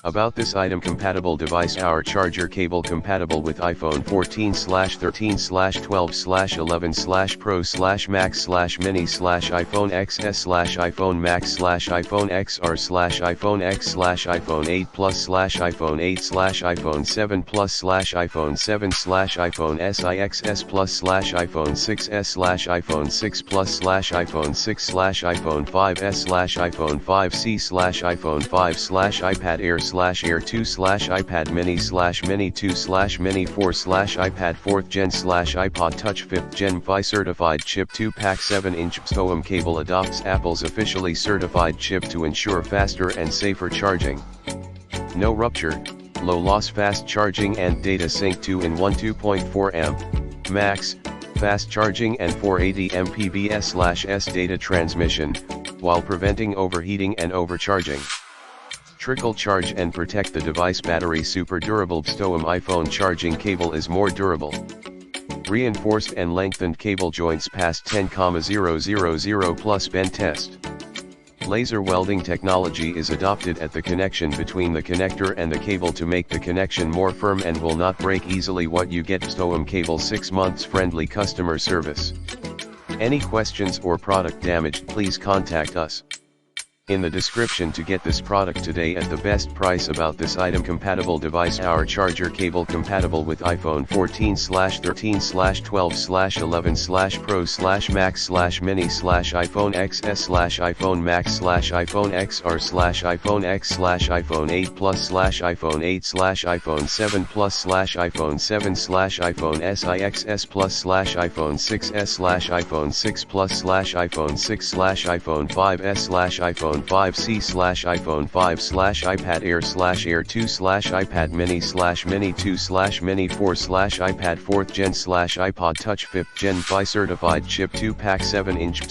About this item: compatible device, our charger cable compatible with iPhone 14/13/12/11/Pro/Max/Mini/iPhone XS/iPhone Max/iPhone XR/iPhone X/iPhone 8 Plus/iPhone 8/iPhone 7 Plus/iPhone 7/iPhone SIXS Plus/iPhone 6s/iPhone 6 Plus/iPhone 6/iPhone 5s/iPhone 5c/iPhone 5/iPad Air/Air 2/iPad Mini/Mini 2/Mini 4/iPad 4th Gen /iPod Touch 5th Gen Fi certified chip 2-pack 7-inch SOM cable adopts Apple's officially certified chip to ensure faster and safer charging. No rupture, low loss fast charging and data sync 2-in-1 2.4 amp max fast charging and 480 Mbps/s data transmission, while preventing overheating and overcharging. Trickle charge and protect the device battery. Super durable SOM iPhone charging cable is more durable. Reinforced and lengthened cable joints past 10,000 plus bend test. Laser welding technology is adopted at the connection between the connector and the cable to make the connection more firm and will not break easily. What you get: SOM cable, 6 months friendly customer service. Any questions or product damaged, please contact us in the description to get this product today at the best price. About this item: compatible device, our charger cable compatible with iPhone 14/13/12/11/Pro/Max/Mini/iPhone XS/iPhone Max/iPhone XR/iPhone X/iPhone 8 Plus/iPhone 8/iPhone 7 Plus/iPhone 7/iPhone SIXS Plus/iPhone 6s/iPhone 6 Plus/iPhone 6/iPhone 5s/iPhone 5c/iPhone 5/iPad Air/Air 2/iPad Mini/Mini 2/Mini 4/iPad 4th Gen /iPod Touch 5th Gen Fi certified chip 2-pack 7-inch